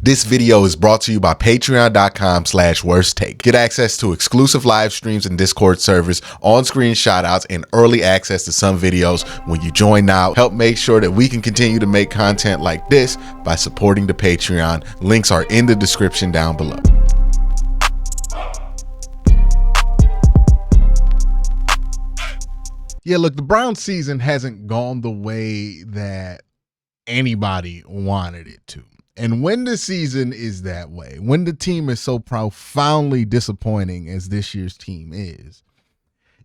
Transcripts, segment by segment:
This video is brought to you by patreon.com/worsttake. Get access to exclusive live streams and Discord servers, on-screen shoutouts, and early access to some videos when you join now. Help make sure that we can continue to make content like this by supporting the Patreon. Links are in the description down below. Yeah, look, the Browns season hasn't gone the way that anybody wanted it to. And when the season is that way, when the team is so profoundly disappointing as this year's team is,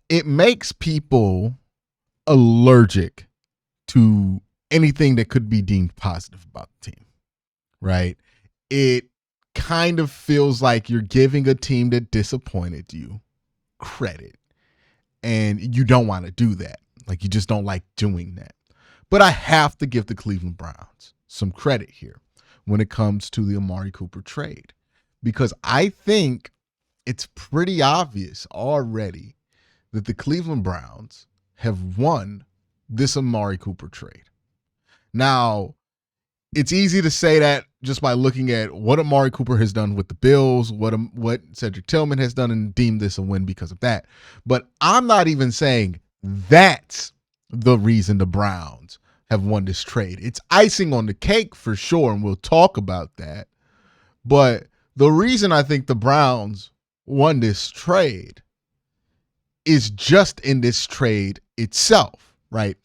it makes people allergic to anything that could be deemed positive about the team, right? It kind of feels like you're giving a team that disappointed you credit, and you don't want to do that. Like, you just don't like doing that. But I have to give the Cleveland Browns some credit here when it comes to the Amari Cooper trade, because I think it's pretty obvious already that the Cleveland Browns have won this Amari Cooper trade. Now, it's easy to say that just by looking at what Amari Cooper has done with the Bills, what Cedric Tillman has done, and deem this a win because of that. But I'm not even saying that's the reason the Browns have won this trade. It's icing on the cake for sure, and we'll talk about that. But the reason I think the Browns won this trade is just in this trade itself, right?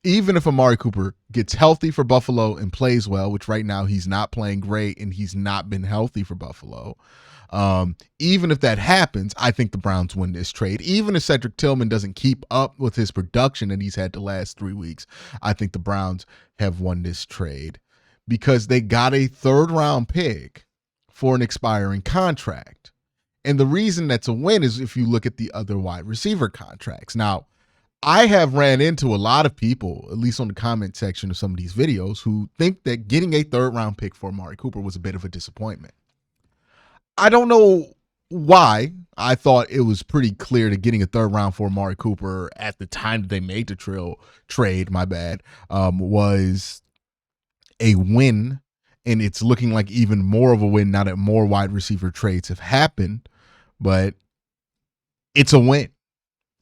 Even if Amari Cooper gets healthy for Buffalo and plays well, which right now he's not playing great and he's not been healthy for Buffalo, even if that happens, I think the Browns win this trade. Even if Cedric Tillman doesn't keep up with his production that he's had the last 3 weeks, I think the Browns have won this trade because they got a third-round pick for an expiring contract. And the reason that's a win is if you look at the other wide receiver contracts. Now, I have ran into a lot of people, at least on the comment section of some of these videos, who think that getting a third-round pick for Amari Cooper was a bit of a disappointment. I don't know why. I thought it was pretty clear that getting a third round for Amari Cooper at the time that they made the trade, was a win. And it's looking like even more of a win now that more wide receiver trades have happened. But it's a win.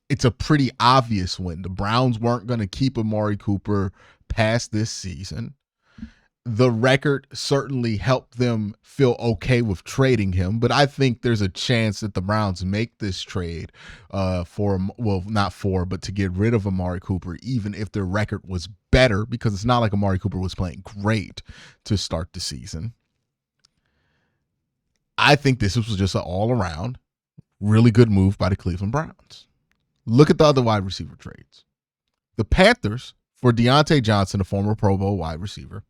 It's a pretty obvious win. The Browns weren't going to keep Amari Cooper past this season. The record certainly helped them feel okay with trading him, but I think there's a chance that the Browns make this trade to get rid of Amari Cooper, even if their record was better, because it's not like Amari Cooper was playing great to start the season. I think this was just an all-around really good move by the Cleveland Browns. Look at the other wide receiver trades. The Panthers, for Deontay Johnson, a former Pro Bowl wide receiver,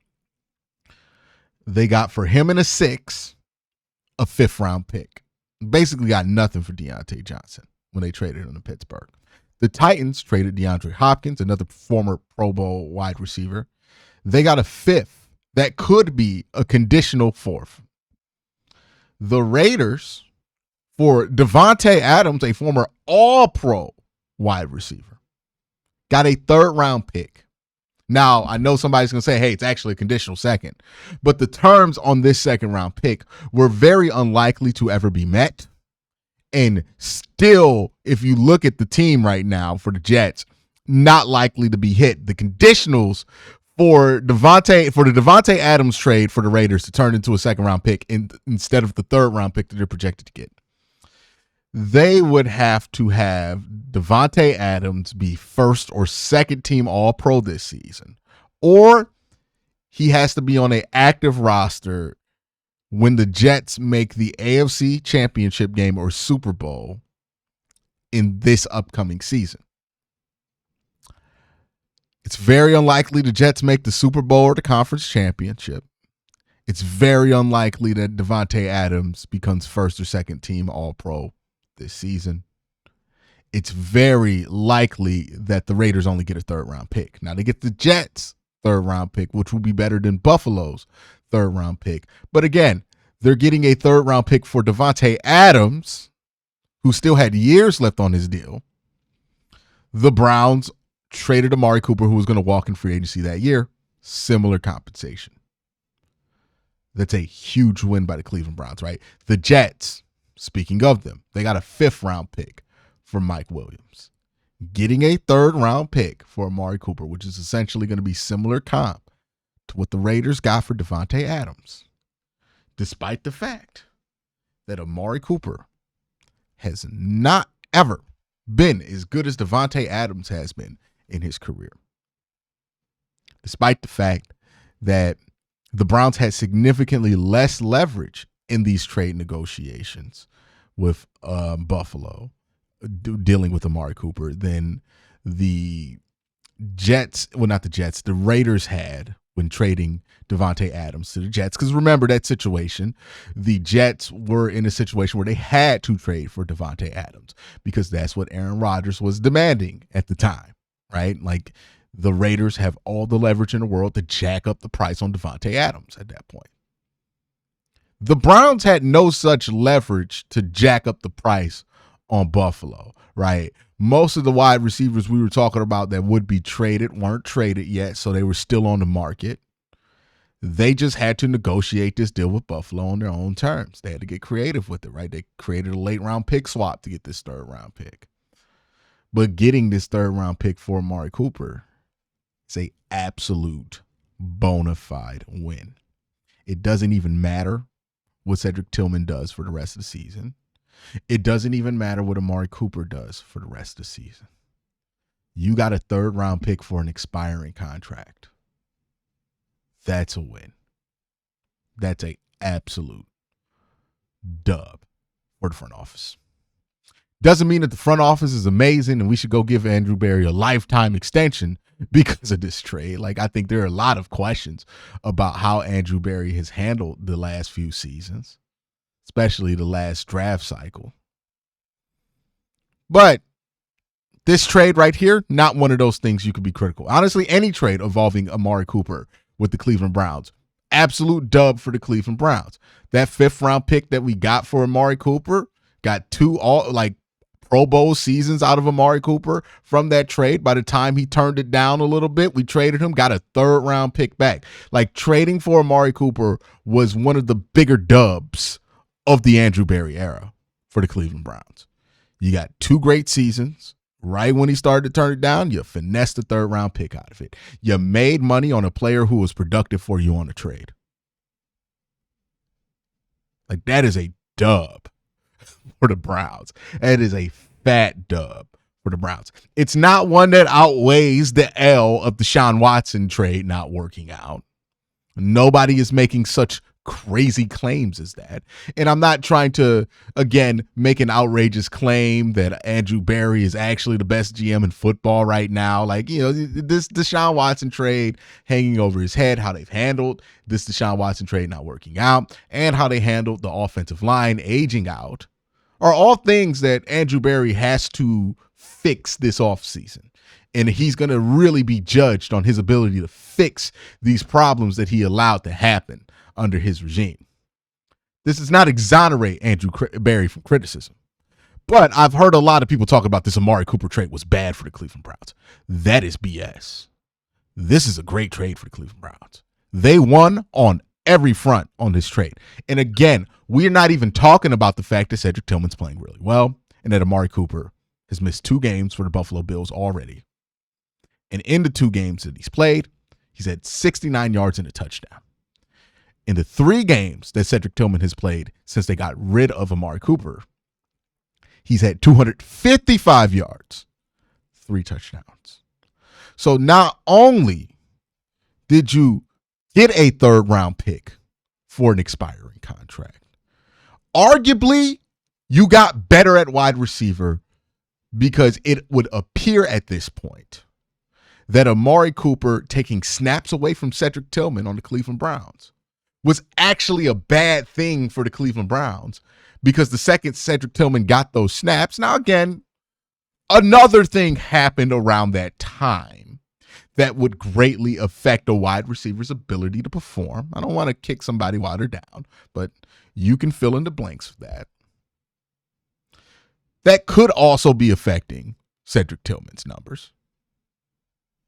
they got for him in a 6, a 5th-round pick. Basically got nothing for Deontay Johnson when they traded him to Pittsburgh. The Titans traded DeAndre Hopkins, another former Pro Bowl wide receiver. They got a 5th that could be a conditional 4th. The Raiders, for Devontae Adams, a former All-Pro wide receiver, got a 3rd-round pick. Now, I know somebody's going to say, hey, it's actually a conditional 2nd. But the terms on this 2nd-round pick were very unlikely to ever be met. And still, if you look at the team right now for the Jets, not likely to be hit. The conditionals for the Devontae Adams trade for the Raiders to turn into a 2nd-round pick instead of the 3rd-round pick that they're projected to get. They would have to have Devontae Adams be 1st or 2nd team All-Pro this season, or he has to be on an active roster when the Jets make the AFC Championship game or Super Bowl in this upcoming season. It's very unlikely the Jets make the Super Bowl or the conference championship. It's very unlikely that Devontae Adams becomes 1st or 2nd team All-Pro this season. It's very likely that the Raiders only get a 3rd-round pick. Now, they get the Jets' 3rd-round pick, which will be better than Buffalo's 3rd-round pick. But again, they're getting a 3rd-round pick for Devontae Adams, who still had years left on his deal. The Browns traded Amari Cooper, who was going to walk in free agency that year. Similar compensation. That's a huge win by the Cleveland Browns, right? The Jets, speaking of them, they got a 5th-round pick for Mike Williams. Getting a 3rd-round pick for Amari Cooper, which is essentially going to be similar comp to what the Raiders got for Devontae Adams. Despite the fact that Amari Cooper has not ever been as good as Devontae Adams has been in his career. Despite the fact that the Browns had significantly less leverage in these trade negotiations with Buffalo, dealing with Amari Cooper, than the Jets, well, not the Jets, the Raiders had when trading Devontae Adams to the Jets. Because remember that situation, the Jets were in a situation where they had to trade for Devontae Adams because that's what Aaron Rodgers was demanding at the time, right? Like, the Raiders have all the leverage in the world to jack up the price on Devontae Adams at that point. The Browns had no such leverage to jack up the price on Buffalo, right? Most of the wide receivers we were talking about that would be traded weren't traded yet, so they were still on the market. They just had to negotiate this deal with Buffalo on their own terms. They had to get creative with it, right? They created a late-round pick swap to get this 3rd-round pick. But getting this 3rd-round pick for Amari Cooper, it's an absolute bona fide win. It doesn't even matter what Cedric Tillman does for the rest of the season. It doesn't even matter what Amari Cooper does for the rest of the season. You got a 3rd-round pick for an expiring contract. That's a win. That's an absolute dub for the front office. Doesn't mean that the front office is amazing and we should go give Andrew Berry a lifetime extension because of this trade. Like, I think there are a lot of questions about how Andrew Berry has handled the last few seasons, especially the last draft cycle. But this trade right here, not one of those things you could be critical. Honestly, any trade involving Amari Cooper with the Cleveland Browns, absolute dub for the Cleveland Browns. That 5th-round pick that we got for Amari Cooper, got 2 Pro Bowl seasons out of Amari Cooper from that trade. By the time he turned it down a little bit, we traded him, got a 3rd-round pick back. Like, trading for Amari Cooper was one of the bigger dubs of the Andrew Berry era for the Cleveland Browns. You got 2 great seasons. Right when he started to turn it down, you finessed the 3rd-round pick out of it. You made money on a player who was productive for you on a trade. Like, that is a dub for the Browns. That is a fat dub for the Browns. It's not one that outweighs the L of the Deshaun Watson trade not working out. Nobody is making such crazy claims as that. And I'm not trying to, again, make an outrageous claim that Andrew Berry is actually the best GM in football right now. Like, you know, this Deshaun Watson trade hanging over his head, how they've handled this Deshaun Watson trade not working out, and how they handled the offensive line aging out are all things that Andrew Berry has to fix this offseason. And he's going to really be judged on his ability to fix these problems that he allowed to happen under his regime. This does not exonerate Andrew Berry from criticism. But I've heard a lot of people talk about this Amari Cooper trade was bad for the Cleveland Browns. That is BS. This is a great trade for the Cleveland Browns. They won on every front on this trade. And again, we're not even talking about the fact that Cedric Tillman's playing really well and that Amari Cooper has missed 2 games for the Buffalo Bills already. And in the 2 games that he's played, he's had 69 yards and a touchdown. In the 3 games that Cedric Tillman has played since they got rid of Amari Cooper, he's had 255 yards, 3 touchdowns. So not only did you get a 3rd-round pick for an expiring contract, arguably you got better at wide receiver because it would appear at this point that Amari Cooper taking snaps away from Cedric Tillman on the Cleveland Browns was actually a bad thing for the Cleveland Browns, because the second Cedric Tillman got those snaps, now again, another thing happened around that time that would greatly affect a wide receiver's ability to perform. I don't want to kick somebody while they're down, but you can fill in the blanks for that. That could also be affecting Cedric Tillman's numbers.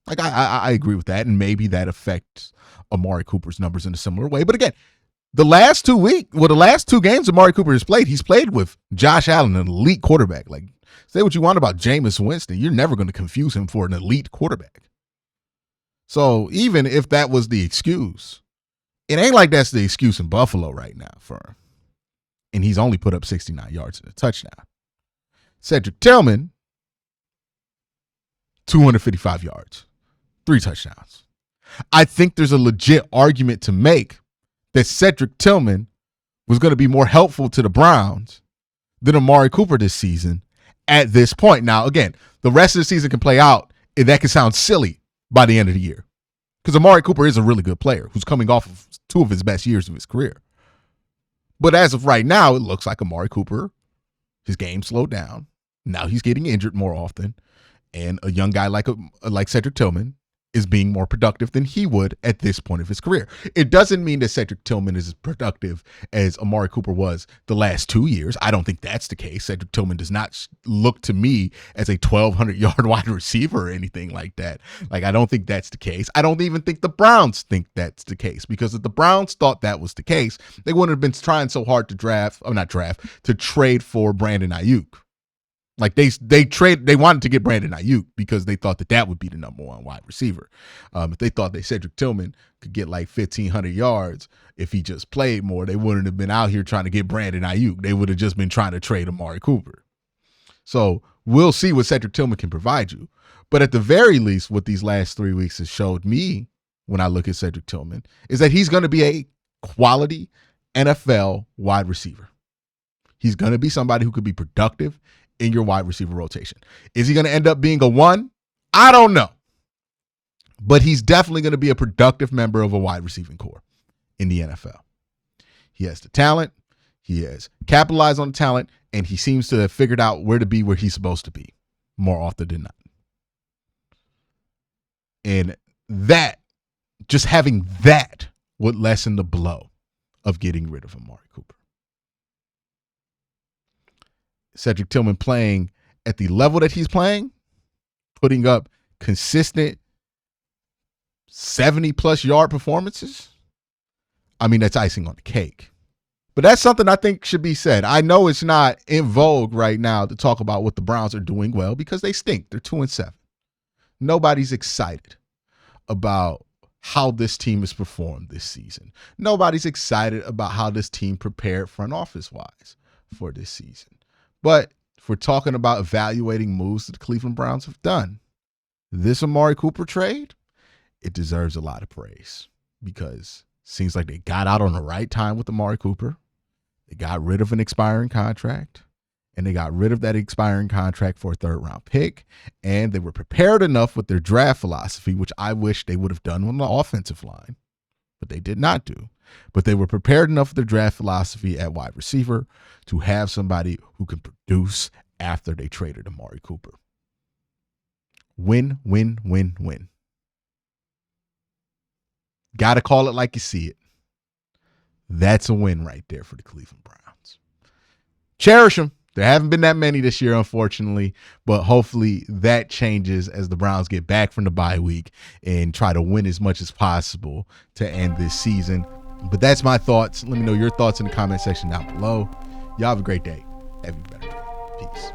Like, I agree with that, and maybe that affects Amari Cooper's numbers in a similar way. But again, The last 2 weeks, the last 2 games Amari Cooper has played, he's played with Josh Allen, an elite quarterback. Like, say what you want about Jameis Winston, you're never going to confuse him for an elite quarterback. So even if that was the excuse, it ain't like that's the excuse in Buffalo right now for him. And he's only put up 69 yards and a touchdown. Cedric Tillman, 255 yards, 3 touchdowns. I think there's a legit argument to make that Cedric Tillman was going to be more helpful to the Browns than Amari Cooper this season at this point. Now, again, the rest of the season can play out, and that can sound silly by the end of the year. Because Amari Cooper is a really good player who's coming off of 2 of his best years of his career. But as of right now, it looks like Amari Cooper, his game slowed down. Now he's getting injured more often. And a young guy like Cedric Tillman is being more productive than he would at this point of his career. It doesn't mean that Cedric Tillman is as productive as Amari Cooper was the last 2 years. I don't think that's the case. Cedric Tillman does not look to me as a 1,200-yard wide receiver or anything like that. Like, I don't think that's the case. I don't even think the Browns think that's the case, because if the Browns thought that was the case, they wouldn't have been trying so hard to trade for Brandon Ayuk. Like they wanted to get Brandon Ayuk because they thought that would be the number 1 wide receiver. If they thought that Cedric Tillman could get like 1,500 yards if he just played more, they wouldn't have been out here trying to get Brandon Ayuk. They would have just been trying to trade Amari Cooper. So we'll see what Cedric Tillman can provide you. But at the very least, what these last 3 weeks has showed me when I look at Cedric Tillman is that he's going to be a quality NFL wide receiver. He's going to be somebody who could be productive in your wide receiver rotation. Is he going to end up being a 1? I don't know. But he's definitely going to be a productive member of a wide receiving core in the NFL. He has the talent. He has capitalized on the talent, and he seems to have figured out where to be where he's supposed to be more often than not. And that, just having that would lessen the blow of getting rid of Amari Cooper. Cedric Tillman playing at the level that he's playing, putting up consistent 70-plus yard performances, I mean, that's icing on the cake. But that's something I think should be said. I know it's not in vogue right now to talk about what the Browns are doing well because they stink. They're 2-7. Nobody's excited about how this team has performed this season. Nobody's excited about how this team prepared front office-wise for this season. But if we're talking about evaluating moves that the Cleveland Browns have done, this Amari Cooper trade, it deserves a lot of praise because it seems like they got out on the right time with Amari Cooper. They got rid of an expiring contract, and they got rid of that expiring contract for a 3rd-round pick, and they were prepared enough with their draft philosophy, which I wish they would have done on the offensive line, but they did not do. But they were prepared enough with their draft philosophy at wide receiver to have somebody who can produce after they traded Amari Cooper. Win, win, win, win. Got to call it like you see it. That's a win right there for the Cleveland Browns. Cherish them. There haven't been that many this year, unfortunately, but hopefully that changes as the Browns get back from the bye week and try to win as much as possible to end this season. But that's my thoughts. Let me know your thoughts in the comment section down below. Y'all have a great day. Have a better day. Peace.